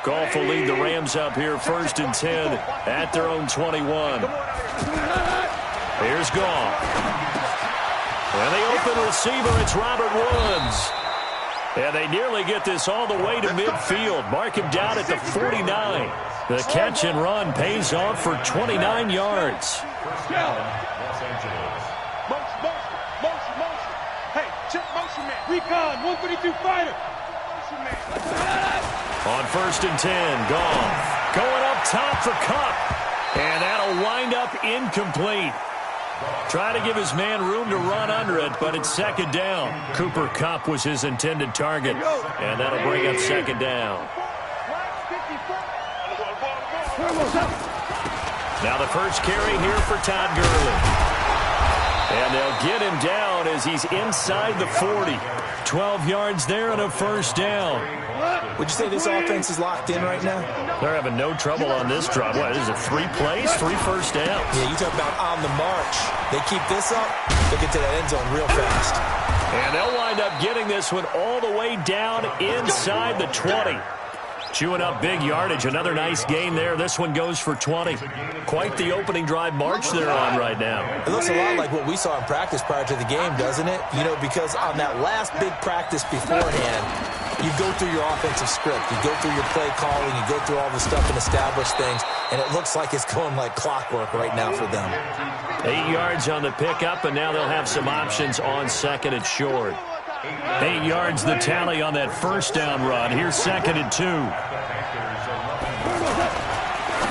Goff will lead the Rams up here 1st and 10 at their own 21. Here's Goff. And the open receiver, it's Robert Woods. And they nearly get this all the way to midfield. Mark him down at the 49. The catch and run pays off for 29 yards. Recon, 132 fighter. On 1st and 10, Goff going up top for Kupp. And that'll wind up incomplete. Try to give his man room to run under it, but it's 2nd down. Cooper Kupp was his intended target, and that'll bring up 2nd down. Now the first carry here for Todd Gurley. And they'll get him down as he's inside the 40. 12 yards there and a 1st down. Would you say this offense is locked in right now? They're having no trouble on this drive. What, is it 3 plays, 3 first downs? Yeah, you talk about on the march. They keep this up, they'll get to that end zone real fast. And they'll wind up getting this one all the way down inside the 20. Chewing up big yardage. Another nice gain there. This one goes for 20. Quite the opening drive march they're on right now. It looks a lot like what we saw in practice prior to the game, doesn't it? You know, because on that last big practice beforehand, you go through your offensive script. You go through your play calling. You go through all the stuff and establish things. And it looks like it's going like clockwork right now for them. 8 yards on the pickup, and now they'll have some options on 2nd and short. 8 yards the tally on that 1st down run. Here's 2nd and 2.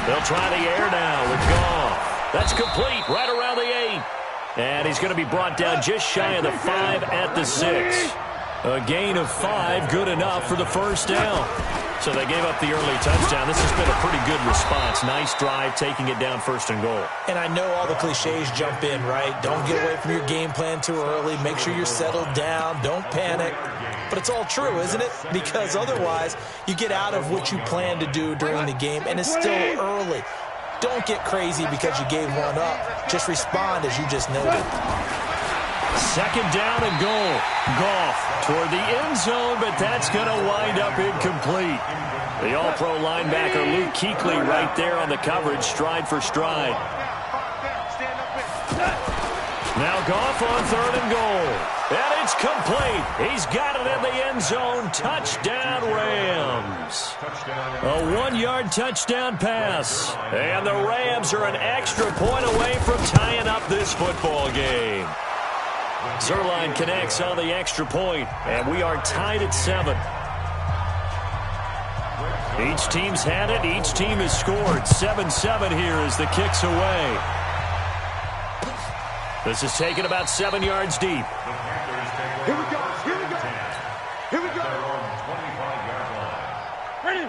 They'll try the air now with Goff. That's complete right around the 8. And he's going to be brought down just shy of the 5 at the 6. A gain of 5, good enough for the 1st down. So they gave up the early touchdown. This has been a pretty good response. Nice drive, taking it down 1st and goal. And I know all the cliches jump in, right? Don't get away from your game plan too early. Make sure you're settled down. Don't panic. But it's all true, isn't it? Because otherwise, you get out of what you plan to do during the game, and it's still early. Don't get crazy because you gave one up. Just respond as you just noted. 2nd down and goal. Goff toward the end zone, but that's going to wind up incomplete. The all-pro linebacker Luke Kuechly right there on the coverage, stride for stride. Now Goff on 3rd and goal. And it's complete. He's got it in the end zone. Touchdown, Rams. A 1-yard touchdown pass. And the Rams are an extra point away from tying up this football game. Zerline connects on the extra point, and we are tied at 7. Each team's had it. Each team has scored. 7-7 here as the kick's away. This is taken about 7 yards deep. Here we go. Here we go. Here we go.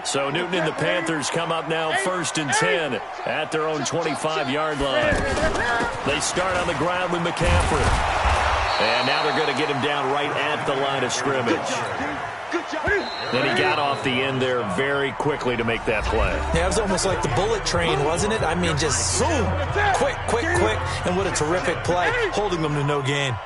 So Newton and the Panthers come up now 1st and 10 at their own 25-yard line. They start on the ground with McCaffrey. And now they're going to get him down right at the line of scrimmage. Then he got off the end there very quickly to make that play. Yeah, it was almost like the bullet train, wasn't it? I mean, just zoom, quick, and what a terrific play, holding them to no gain.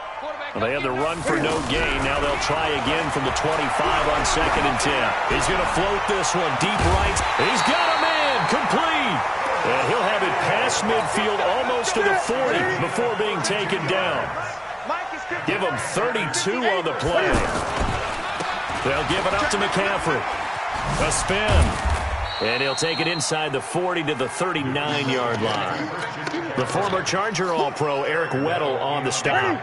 Well, they had the run for no gain. Now they'll try again from the 25 on 2nd and 10. He's going to float this one deep right. He's got a man, complete. And he'll have it past midfield almost to the 40 before being taken down. Give him 32 on the play. They'll give it up to McCaffrey. A spin. And he'll take it inside the 40 to the 39-yard line. The former Charger All-Pro Eric Weddle on the stop.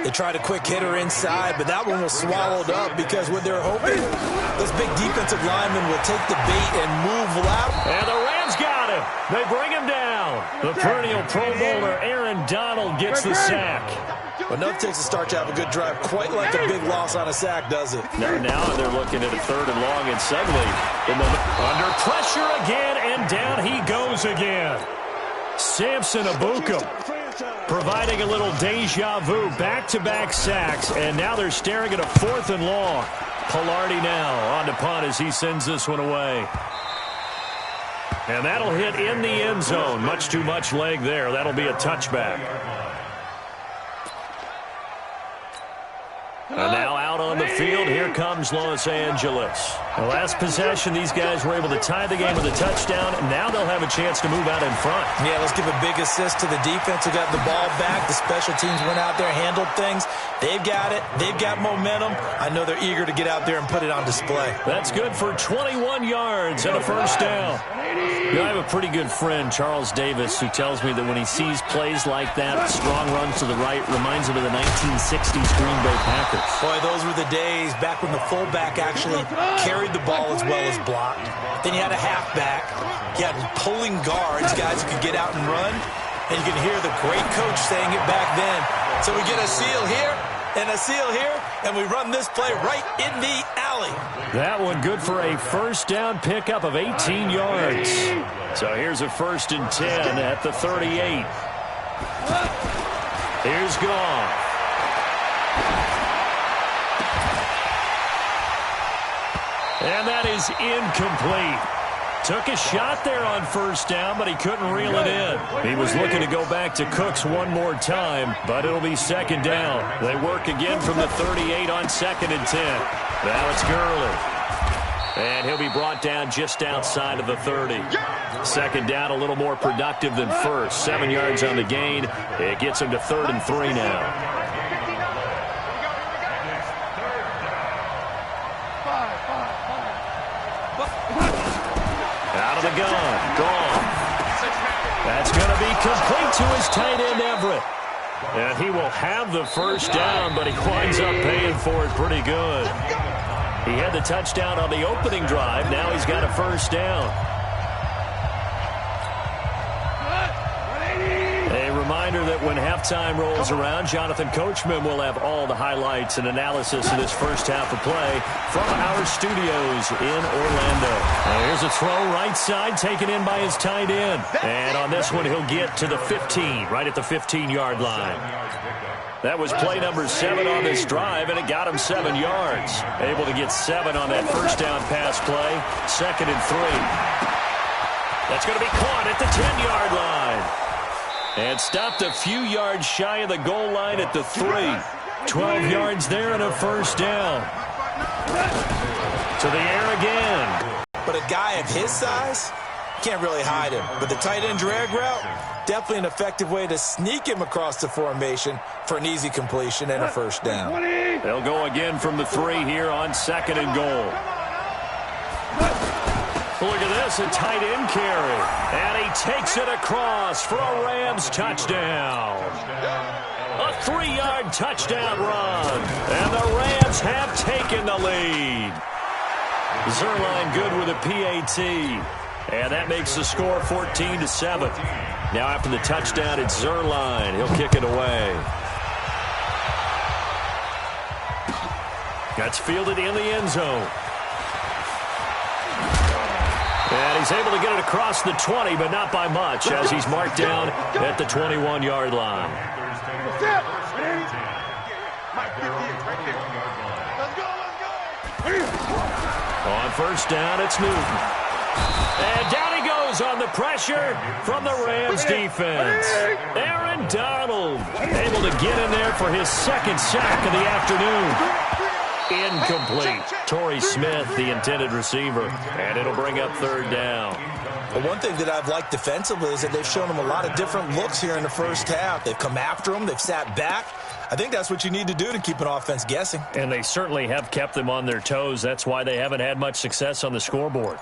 They tried a quick hitter inside, but that one was swallowed up because what they're hoping, this big defensive lineman will take the bait and move loud. And the Rams got him. They bring him down. The perennial Pro Bowler Aaron Donald gets the sack. But nothing takes a start to have a good drive quite like a big loss on a sack, does it? Now they're looking at a 3rd and long, and suddenly under pressure again, and down he goes again. Samson Abukum providing a little deja vu, back-to-back sacks, and now they're staring at a 4th and long. Pilardi now on to punt as he sends this one away. And that'll hit in the end zone. Much too much leg there. That'll be a touchback. And now out on the field, here comes Los Angeles. The last possession, these guys were able to tie the game with a touchdown, and now they'll have a chance to move out in front. Yeah, let's give a big assist to the defense who got the ball back. The special teams went out there, handled things. They've got it. They've got momentum. I know they're eager to get out there and put it on display. That's good for 21 yards and a first down. You know, I have a pretty good friend, Charles Davis, who tells me that when he sees plays like that, strong runs to the right, reminds him of the 1960s Green Bay Packers. Boy, those were the days back when the fullback actually carried the ball as well as blocked. Then you had a halfback. You had pulling guards, guys who could get out and run. And you can hear the great coach saying it back then. So we get a seal here and a seal here, and we run this play right in the alley. That one good for a first down pickup of 18 yards. So here's a 1st and 10 at the 38. Here's Goff. And that is incomplete. Took a shot there on first down, but he couldn't reel it in. He was looking to go back to Cooks one more time, but it'll be 2nd down. They work again from the 38 on 2nd and 10. Now it's Gurley. And he'll be brought down just outside of the 30. 2nd down, a little more productive than first. 7 yards on the gain. It gets him to 3rd and 3 now. Out of the gun. Gone. That's going to be complete to his tight end, Everett. And he will have the first down, but he winds up paying for it pretty good. He had the touchdown on the opening drive. Now he's got a first down. A reminder that when halftime rolls around, Jonathan Coachman will have all the highlights and analysis of this first half of play from our studios in Orlando. Now here's a throw right side taken in by his tight end. And on this one, he'll get to the 15, right at the 15-yard line. That was play number 7 on this drive, and it got him 7 yards. Able to get 7 on that first down pass play. 2nd and 3. That's going to be caught at the 10-yard line. And stopped a few yards shy of the goal line at the 3. 12 yards there and a first down. To the air again. But a guy of his size, can't really hide him. But the tight end drag route, definitely an effective way to sneak him across the formation for an easy completion and a first down. They'll go again from the 3 here on 2nd and goal. Look at this, a tight end carry. And he takes it across for a Rams touchdown. A 3-yard touchdown run. And the Rams have taken the lead. Zerline good with a PAT. And that makes the score 14-7. Now after the touchdown, it's Zerline. He'll kick it away. That's fielded in the end zone. And he's able to get it across the 20, but not by much, as he's marked down at the 21-yard line. On first down, it's Newton. And down he goes on the pressure from the Rams defense. Aaron Donald able to get in there for his 2nd sack of the afternoon. Incomplete. Torrey Smith, the intended receiver, and it'll bring up 3rd down. But one thing that I've liked defensively is that they've shown him a lot of different looks here in the first half. They've come after him. They've sat back. I think that's what you need to do to keep an offense guessing. And they certainly have kept them on their toes. That's why they haven't had much success on the scoreboard.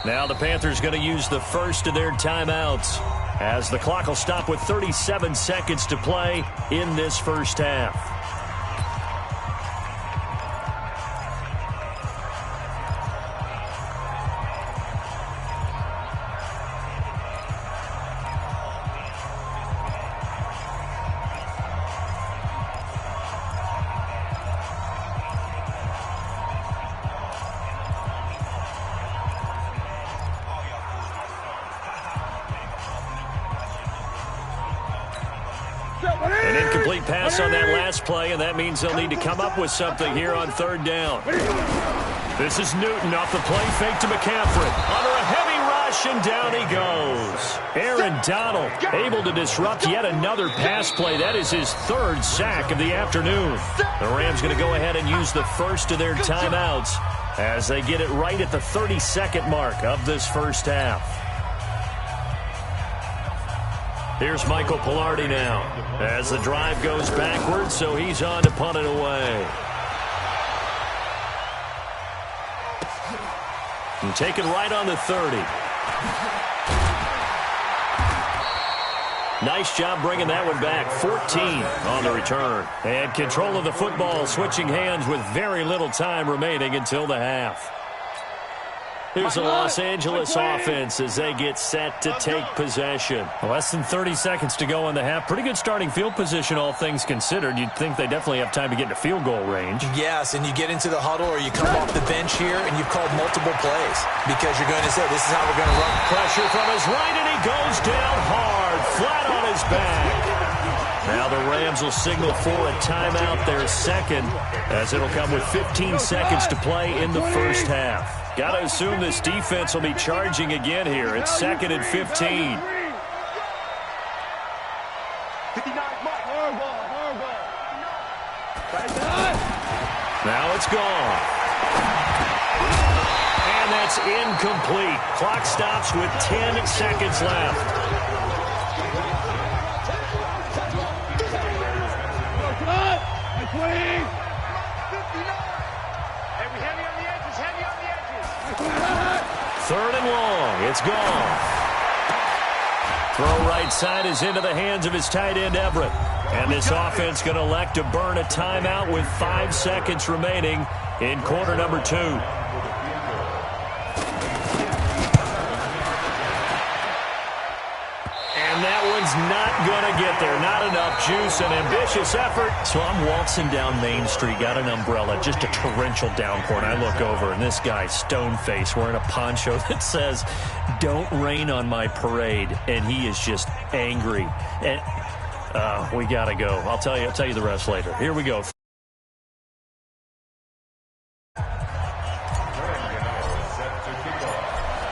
Now the Panthers going to use the first of their timeouts, as the clock will stop with 37 seconds to play in this first half. An incomplete pass on that last play, and that means they'll need to come up with something here on third down. This is Newton off the play fake to McCaffrey. Under a heavy rush, and down he goes. Aaron Donald able to disrupt yet another pass play. That is his third sack of the afternoon. The Rams going to go ahead and use the first of their timeouts as they get it right at the 30-second mark of this first half. Here's Michael Pilardi now as the drive goes backwards, so he's on to punt it away. And taken right on the 30. Nice job bringing that one back. 14 on the return. And control of the football switching hands with very little time remaining until the half. Here's the Los Angeles offense as they get set to take possession. Less than 30 seconds to go in the half. Pretty good starting field position, all things considered. You'd think they definitely have time to get into field goal range. Yes, and you get into the huddle or you come off the bench here and you've called multiple plays because you're going to say, this is how we're going to run. Pressure from his right, and he goes down hard, flat on his back. Now the Rams will signal for a timeout, their second, as it'll come with 15 seconds to play in the first half. Got to assume this defense will be charging again here. It's 2nd and 15. Now it's gone. And that's incomplete. Clock stops with 10 seconds left. Third and long. It's gone. Throw right side is into the hands of his tight end, Everett. And this offense going to elect to burn a timeout with 5 seconds remaining in quarter number 2. And that one's not going to get there. Not enough juice. An ambitious effort. So I'm waltzing down Main Street, got an umbrella, just a torrential downpour, and I look over, and this guy's stone-faced wearing a poncho that says, "Don't rain on my parade," and he is just angry. And we got to go. I'll tell you the rest later. Here we go.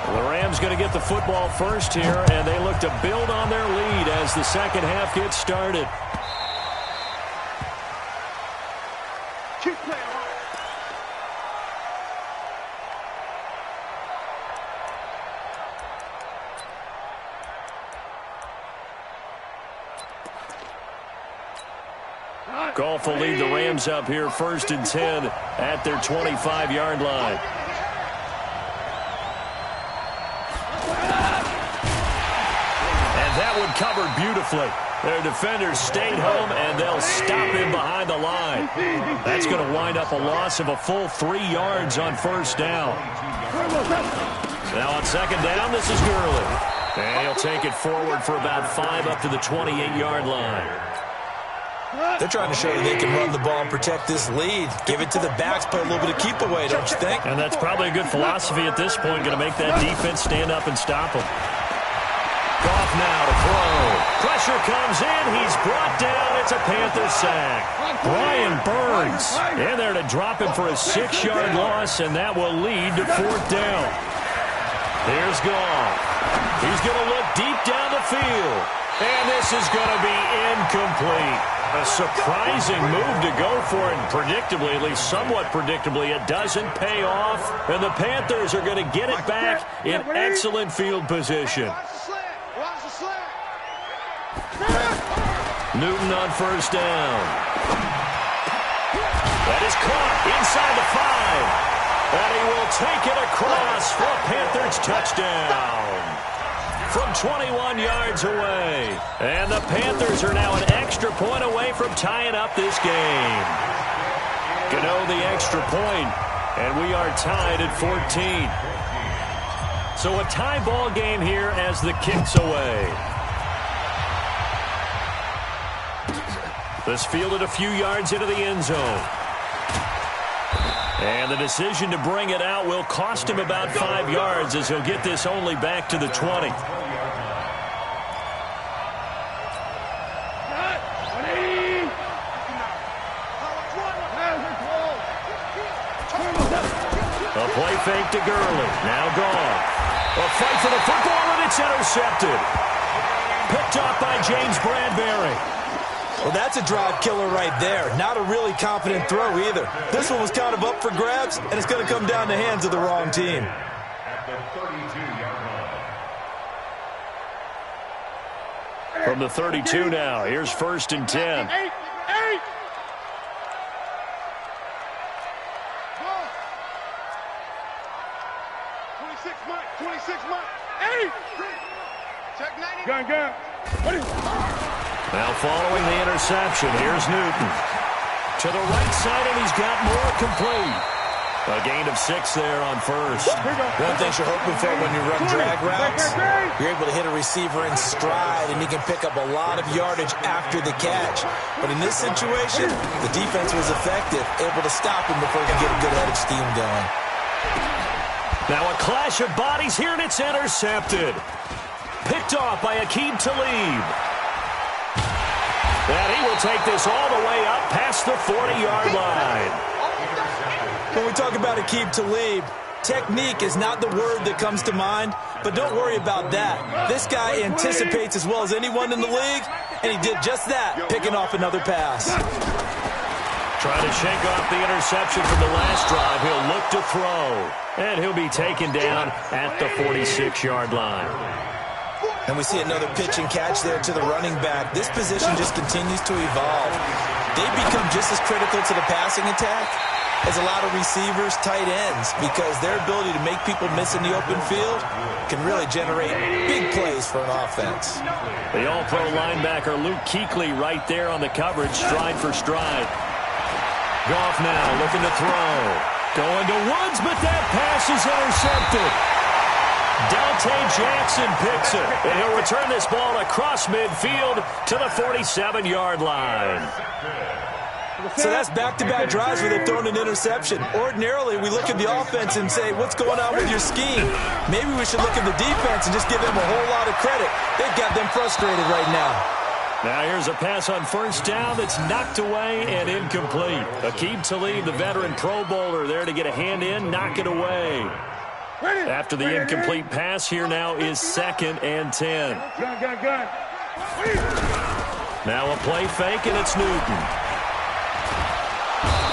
The Rams going to get the football first here, and they look to build on their lead as the second half gets started. Keep playing hard. Goff will lead the Rams up here 1st and 10 at their 25-yard line. That one covered beautifully. Their defenders stayed home, and they'll stop him behind the line. That's going to wind up a loss of a full 3 yards on first down. Now on second down, this is Gurley. And he'll take it forward for about 5 up to the 28-yard line. They're trying to show that they can run the ball and protect this lead. Give it to the backs, play a little bit of keep away, don't you think? And that's probably a good philosophy at this point, going to make that defense stand up and stop them. Goff now to throw. Pressure comes in. He's brought down. It's a Panther sack. Brian Burns in there to drop him for a 6-yard loss, and that will lead to 4th down. Here's Goff. He's going to look deep down the field. And this is going to be incomplete. A surprising move to go for it, and predictably, at least somewhat predictably, it doesn't pay off. And the Panthers are going to get it back in excellent field position. Newton on first down. That is caught inside the 5. And he will take it across for a Panthers touchdown from 21 yards away. And the Panthers are now an extra point away from tying up this game. Gano the extra point, and we are tied at 14. So a tie ball game here as the kick's away. This fielded a few yards into the end zone. And the decision to bring it out will cost him about 5 yards as he'll get this only back to the 20. fake to Gurley. Now gone. A fight for the football, and it's intercepted. Picked off by James Bradbury. Well, that's a drive killer right there. Not a really confident throw either. This one was kind of up for grabs, and it's going to come down the hands of the wrong team. At the 32-yard line. From the 32 now, here's 1st and 10. 8. 26 Mike. 8. Check 90. Gun. Now following the interception, here's Newton. To the right side, and he's got more complete. A gain of 6 there on 1st. One thing you're hoping for when you run drag routes, you're able to hit a receiver in stride, and he can pick up a lot of yardage after the catch. But in this situation, the defense was effective, able to stop him before he could get a good head of steam going. Now a clash of bodies here, and it's intercepted. Picked off by Aqib Talib. And he will take this all the way up past the 40-yard line. When we talk about Aqib Talib, technique is not the word that comes to mind, but don't worry about that. This guy anticipates as well as anyone in the league, and he did just that, picking off another pass. Trying to shake off the interception from the last drive. He'll look to throw, and he'll be taken down at the 46-yard line. And we see another pitch and catch there to the running back. This position just continues to evolve. They become just as critical to the passing attack as a lot of receivers, tight ends, because their ability to make people miss in the open field can really generate big plays for an offense. The all-pro linebacker Luke Kuechly right there on the coverage, stride for stride. Goff now looking to throw. Going to Woods, but that pass is intercepted. Dante Jackson picks it, and he'll return this ball across midfield to the 47-yard line. So that's back-to-back drives where they've thrown an interception. Ordinarily, we look at the offense and say, what's going on with your scheme? Maybe we should look at the defense and just give them a whole lot of credit. They've got them frustrated right now. Now here's a pass on 1st down that's knocked away and incomplete. Aqib Talib, the veteran Pro Bowler, there to get a hand in, knock it away. After the incomplete pass, here now is 2nd and 10. Gun. Now a play fake, and it's Newton.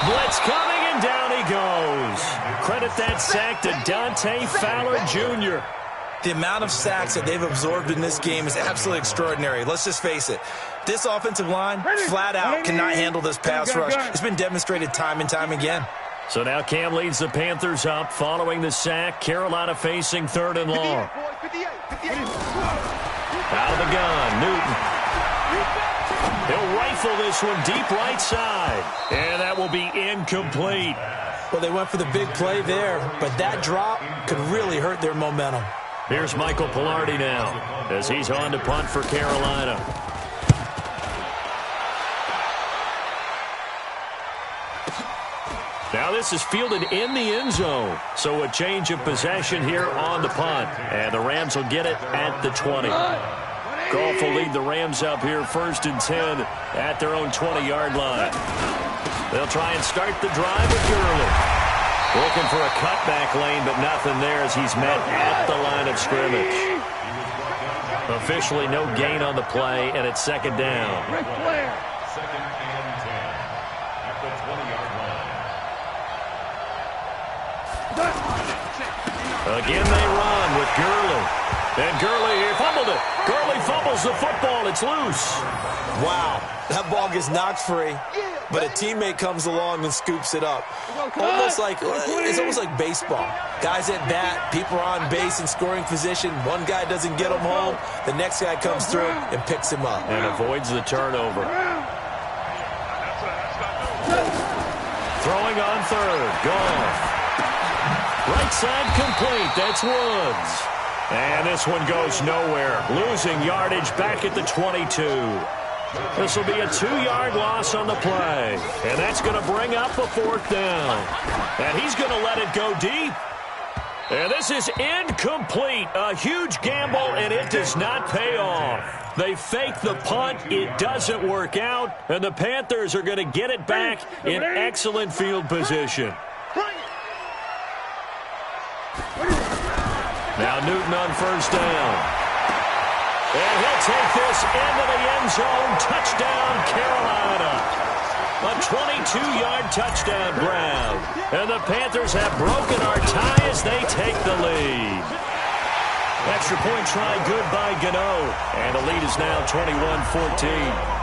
Blitz coming, and down he goes. Credit that sack to Dante Fowler Jr. The amount of sacks that they've absorbed in this game is absolutely extraordinary. Let's just face it. This offensive line, flat out, cannot handle this pass rush. It's been demonstrated time and time again. So now Cam leads the Panthers up following the sack. Carolina facing 3rd and long. Out of the gun, Newton. He'll rifle this one deep right side. And that will be incomplete. Well, they went for the big play there, but that drop could really hurt their momentum. Here's Michael Pilardi now as he's on to punt for Carolina. Now this is fielded in the end zone. So a change of possession here on the punt. And the Rams will get it at the 20. Goff will lead the Rams up here 1st and 10 at their own 20-yard line. They'll try and start the drive with Gurley. Looking for a cutback lane, but nothing there as he's met at the line of scrimmage. Officially no gain on the play, and it's 2nd down. 2nd and 10 at the 20-yard line. Again they run with Gurley. And Gurley here fumbled it. Gurley fumbles the football. It's loose. Wow, that ball gets knocked free, but a teammate comes along and scoops it up. It's almost like baseball. Guys at bat, people are on base in scoring position. One guy doesn't get him home. The next guy comes through and picks him up. And avoids the turnover. Throwing on 3rd. Goff. Right side complete. That's Woods. And this one goes nowhere. Losing yardage back at the 22. This will be a 2-yard loss on the play. And that's going to bring up a 4th down. And he's going to let it go deep. And this is incomplete. A huge gamble, and it does not pay off. They fake the punt. It doesn't work out. And the Panthers are going to get it back in excellent field position. Now Newton on first down. And he'll take this into the end zone. Touchdown, Carolina. A 22-yard touchdown grab. And the Panthers have broken our tie as they take the lead. Extra point try good by Gano. And the lead is now 21-14.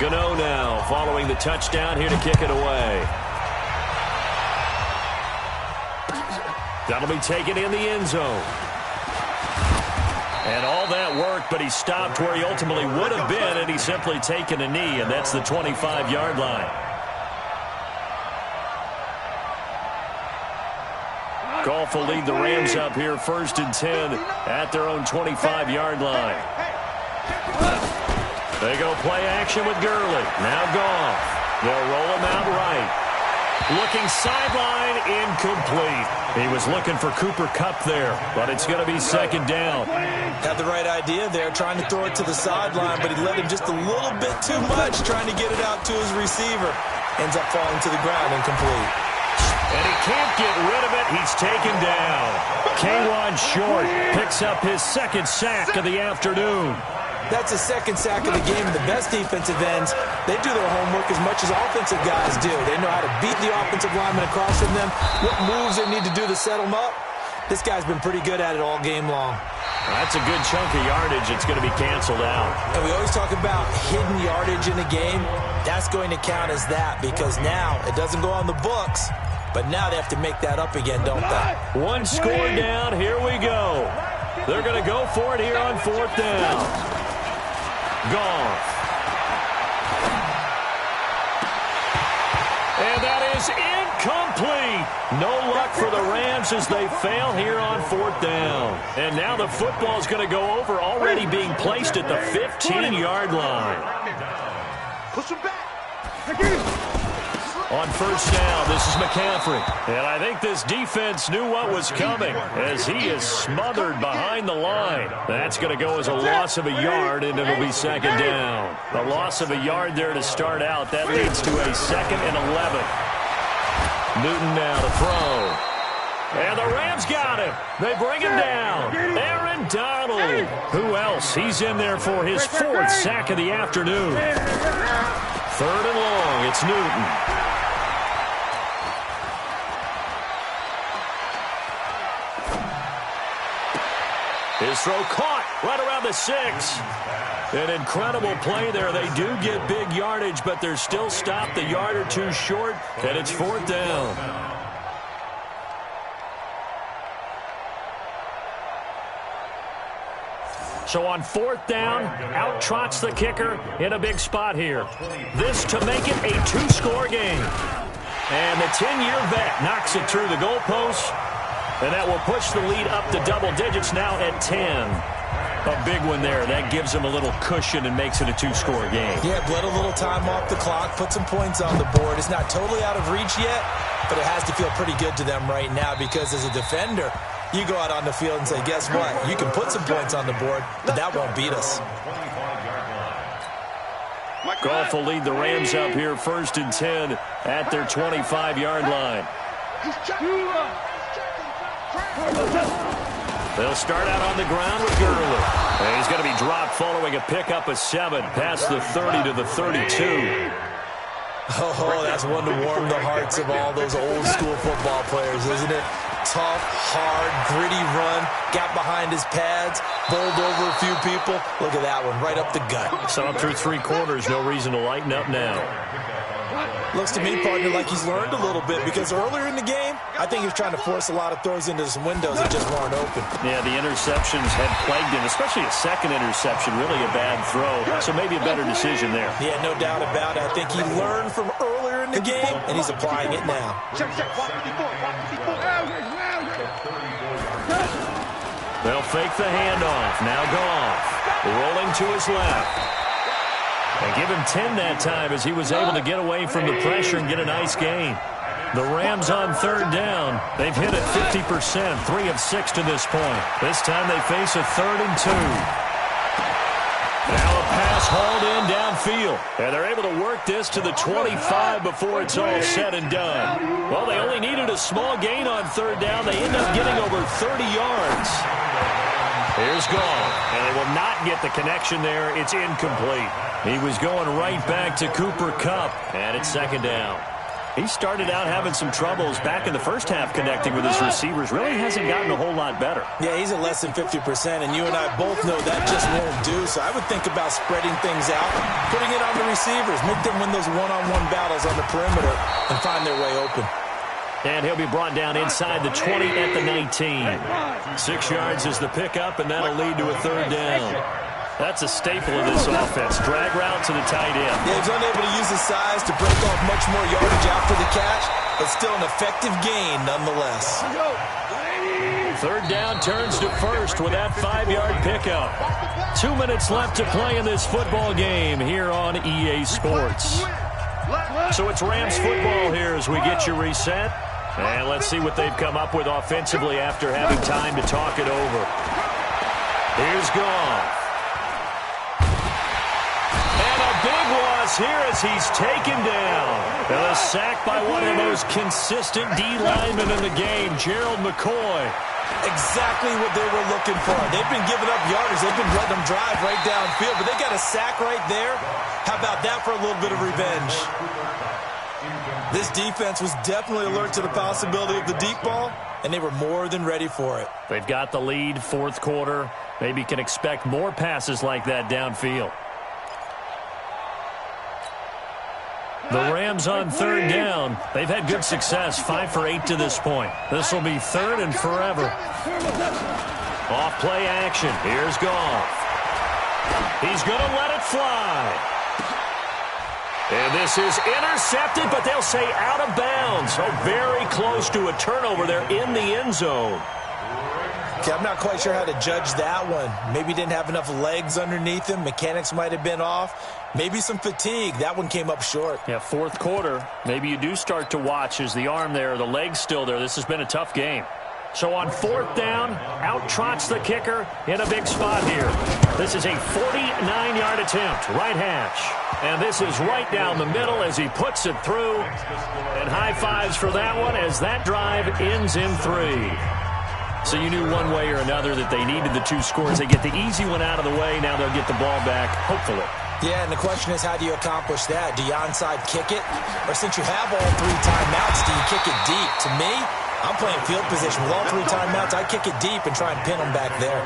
Gano now following the touchdown here to kick it away. That'll be taken in the end zone. And all that work, but he stopped where he ultimately would have been, and he's simply taken a knee, and that's the 25-yard line. Goff will lead the Rams up here 1st and 10 at their own 25-yard line. They go play action with Gurley. Now Goff. They'll roll him out right. Looking sideline, incomplete. He was looking for Cooper Kupp there, but it's going to be 2nd down. Had the right idea there, trying to throw it to the sideline, but he let him just a little bit too much, trying to get it out to his receiver. Ends up falling to the ground, incomplete. And he can't get rid of it. He's taken down. K'Wan Short picks up his 2nd sack of the afternoon. That's the 2nd sack of the game. The best defensive ends, they do their homework as much as offensive guys do. They know how to beat the offensive lineman across from them, what moves they need to do to set them up. This guy's been pretty good at it all game long. That's a good chunk of yardage. It's going to be canceled out. And we always talk about hidden yardage in a game. That's going to count as that because now it doesn't go on the books, but now they have to make that up again, don't they? One score down. Here we go. They're going to go for it here on 4th down. Goff. And that is incomplete. No luck for the Rams as they fail here on 4th down. And now the football is going to go over, already being placed at the 15-yard line. Push him back. On 1st down, this is McCaffrey. And I think this defense knew what was coming as he is smothered behind the line. That's going to go as a loss of a yard, and it'll be 2nd down. A loss of a yard there to start out. That leads to a 2nd and 11. Newton now to throw. And the Rams got him. They bring him down. Aaron Donald. Who else? He's in there for his 4th sack of the afternoon. 3rd and long. It's Newton. His throw caught right around the 6. An incredible play there. They do get big yardage, but they're still stopped a yard or two short, and it's 4th down. So on 4th down, out trots the kicker in a big spot here. This to make it a 2-score game. And the 10-year vet knocks it through the goalpost. And that will push the lead up to double digits now at 10. A big one there. That gives them a little cushion and makes it a 2-score game. Yeah, bled a little time off the clock, put some points on the board. It's not totally out of reach yet, but it has to feel pretty good to them right now because as a defender, you go out on the field and say, guess what? You can put some points on the board, but that won't beat us. Goff will lead the Rams up here 1st and 10 at their 25-yard line. They'll start out on the ground with Gurley. And he's going to be dropped following a pickup of 7 past the 30 to the 32. Oh, that's one to warm the hearts of all those old school football players, isn't it? Tough, hard, gritty run, got behind his pads, bowled over a few people. Look at that one, right up the gut. So up through 3 quarters, no reason to lighten up now. Looks to me, partner, like he's learned a little bit because earlier in the game, I think he was trying to force a lot of throws into some windows that just weren't open. Yeah, the interceptions had plagued him, especially a 2nd interception, really a bad throw. So maybe a better decision there. Yeah, no doubt about it. I think he learned from earlier in the game, and he's applying it now. They'll fake the handoff. Now Goff rolling to his left. They give him 10 that time as he was able to get away from the pressure and get a nice gain. The Rams on 3rd down. They've hit it 50%, 3 of 6 to this point. This time they face a 3rd and 2. Now a pass It's hauled in downfield. And they're able to work this to the 25 before it's all said and done. Well, they only needed a small gain on third down. They end up getting over 30 yards. Here's Gall. And they will not get the connection there. It's incomplete. He was going right back to Cooper Kupp. And it's second down. He started out having some troubles back in the first half connecting with his receivers. Really hasn't gotten a whole lot better. Yeah, he's at less than 50%, and you and I both know that just won't do. So I would think about spreading things out, putting it on the receivers, make them win those one-on-one battles on the perimeter and find their way open. And he'll be brought down inside the 20 at the 19. 6 yards is the pickup, and that'll lead to a third down. That's a staple of this offense. Drag route to the tight end. Yeah, he's unable to use his size to break off much more yardage after the catch, but still an effective gain nonetheless. Third down turns to first with that 5-yard pickup. 2 minutes left to play in this football game here on EA Sports. So it's Rams football here as we get you reset. And let's see what they've come up with offensively after having time to talk it over. Here's Goff. Big loss here as he's taken down. And a sack by one of the most consistent D linemen in the game, Gerald McCoy. Exactly what they were looking for. They've been giving up yardage. They've been letting them drive right downfield, but they got a sack right there. How about that for a little bit of revenge? This defense was definitely alert to the possibility of the deep ball, and they were more than ready for it. They've got the lead, fourth quarter. Maybe can expect more passes like that downfield. The Rams on third down. They've had good success, 5 for 8 to this point. This will be third and forever. Off play action. Here's Goff. He's going to let it fly. And this is intercepted, but they'll say out of bounds. So very close to a turnover there in the end zone. Okay, I'm not quite sure how to judge that one. Maybe didn't have enough legs underneath him. Mechanics might have been off. Maybe some fatigue. That one came up short. Yeah, fourth quarter. Maybe you do start to watch as the arm there, the leg's still there. This has been a tough game. So on fourth down, out trots the kicker in a big spot here. This is a 49-yard attempt, right hash. And this is right down the middle as he puts it through. And high fives for that one as that drive ends in 3. So you knew one way or another that they needed the 2 scores. They get the easy one out of the way. Now they'll get the ball back, hopefully. Yeah, and the question is, how do you accomplish that? Do you onside kick it? Or since you have all 3 timeouts, do you kick it deep? To me, I'm playing field position. With all 3 timeouts, I kick it deep and try and pin them back there.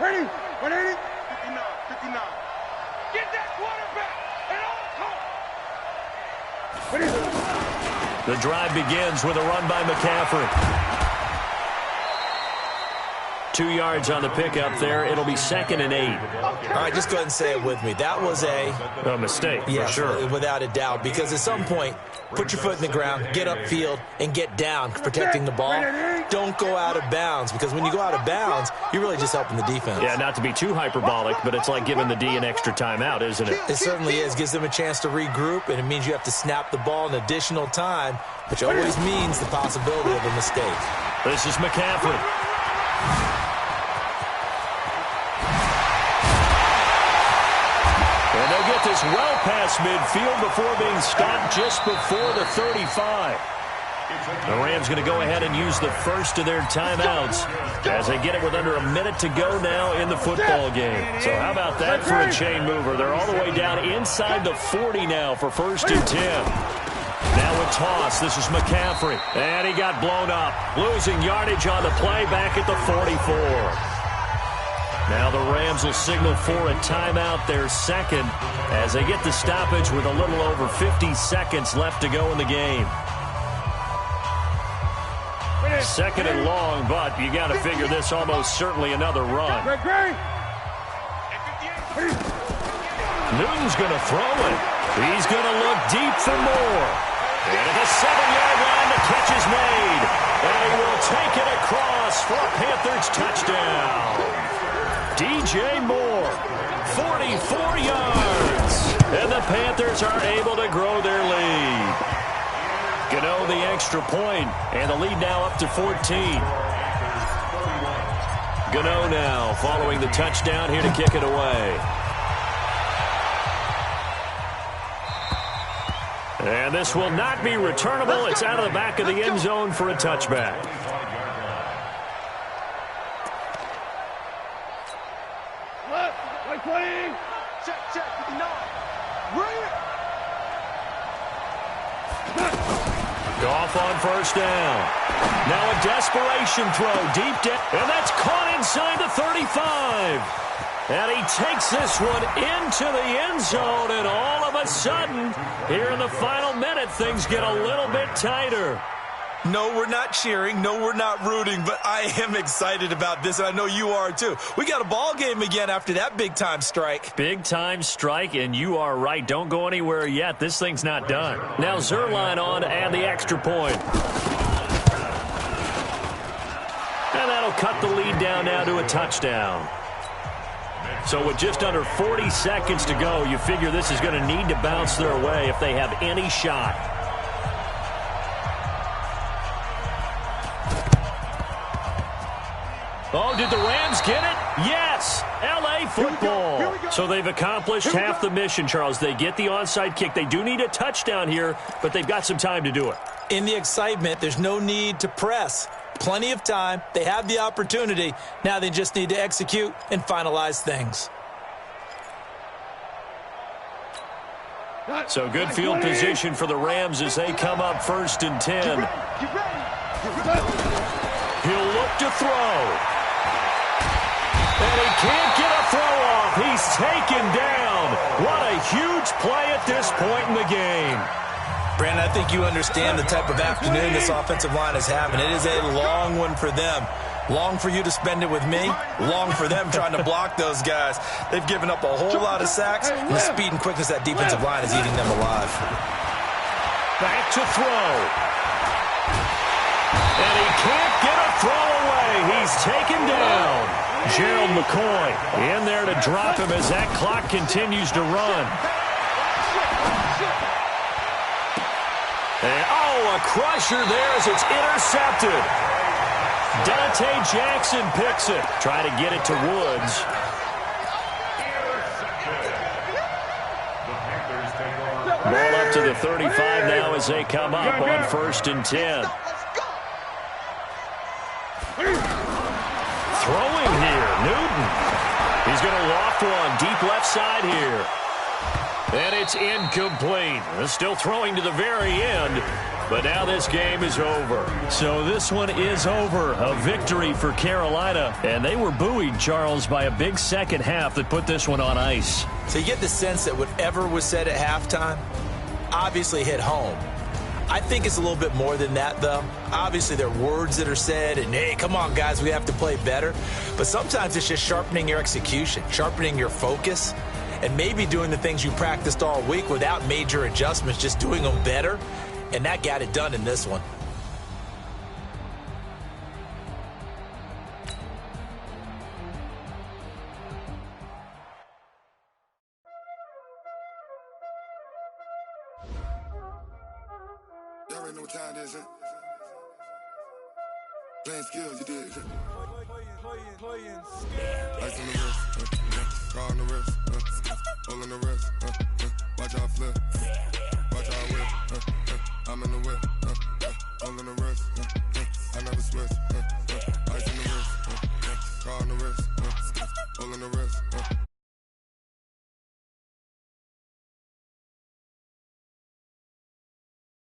Ready? 180? 59, 59. Get that quarterback at all costs. The drive begins with a run by McCaffrey. 2 yards on the pickup there. It'll be 2nd and 8. All right, just go ahead and say it with me. That was a mistake, yeah, for sure. Without a doubt, because at some point, put your foot in the ground, get upfield, and get down, protecting the ball. Don't go out of bounds, because when you go out of bounds, you're really just helping the defense. Yeah, not to be too hyperbolic, but it's like giving the D an extra timeout, isn't it? It certainly is. Gives them a chance to regroup, and it means you have to snap the ball an additional time, which always means the possibility of a mistake. This is McCaffrey. And they'll get this well past midfield before being stopped just before the 35. The Rams going to go ahead and use the first of their timeouts as they get it with under a minute to go now in the football game. So how about that for a chain mover? They're all the way down inside the 40 now for 1st and 10. Now a toss. This is McCaffrey. And he got blown up. Losing yardage on the play back at the 44. Now the Rams will signal for a timeout, their second, as they get the stoppage with a little over 50 seconds left to go in the game. 2nd and long, but you got to figure this almost certainly another run. Newton's going to throw it. He's going to look deep for more. And at the 7-yard line, the catch is made. And he will take it across for a Panthers touchdown. DJ Moore, 44 yards. And the Panthers are able to grow their lead. Gano extra point, and the lead now up to 14. Gano now following the touchdown here to kick it away. And this will not be returnable. It's out of the back of the end zone for a touchback. Check, 59. Goff on first down. Now a desperation throw deep down, and that's caught inside the 35. And he takes this one into the end zone, and all of a sudden, here in the final minute, things get a little bit tighter. No, we're not cheering. No, we're not rooting, but I am excited about this, and I know you are too. We got a ball game again after that big-time strike. Big-time strike, and you are right. Don't go anywhere yet. This thing's not done. Now Zerline on to add the extra point. And that'll cut the lead down now to a touchdown. So with just under 40 seconds to go, you figure this is going to need to bounce their way if they have any shot. Oh, did the Rams get it? Yes! L.A. football. So they've accomplished half the mission, Charles. They get the onside kick. They do need a touchdown here, but they've got some time to do it. In the excitement, there's no need to press. Plenty of time. They have the opportunity. Now they just need to execute and finalize things. So good field position for the Rams as they come up 1st and 10. He'll look to throw. And he can't get a throw off. He's taken down. What a huge play at this point in the game. Brandon, I think you understand the type of afternoon this offensive line is having. It is a long one for them. Long for you to spend it with me. Long for them trying to block those guys. They've given up a whole lot of sacks, and the speed and quickness of that defensive line is eating them alive. Back to throw. And he can't get a throw away. He's taken down. Gerald McCoy in there to drop him as that clock continues to run. And, oh, a crusher there as it's intercepted. Dante Jackson picks it. Try to get it to Woods. Ball up to the 35 now as they come up on 1st and 10. Throwing here, Newton. He's going to loft one deep left side here. And it's incomplete. Still throwing to the very end, but now this game is over. So this one is over. A victory for Carolina. And they were buoyed, Charles, by a big second half that put this one on ice. So you get the sense that whatever was said at halftime obviously hit home. I think it's a little bit more than that, though. Obviously, there are words that are said, and, hey, come on, guys, we have to play better. But sometimes it's just sharpening your execution, sharpening your focus, and maybe doing the things you practiced all week without major adjustments, just doing them better. And that got it done in this one. Y'all already know what time it is, huh? Playing skills, you did. Playing skills. Ice on the wrist, car on the wrist, hole on the wrist, watch out flip, watch out whip, I'm in the whip, hole in the wrist.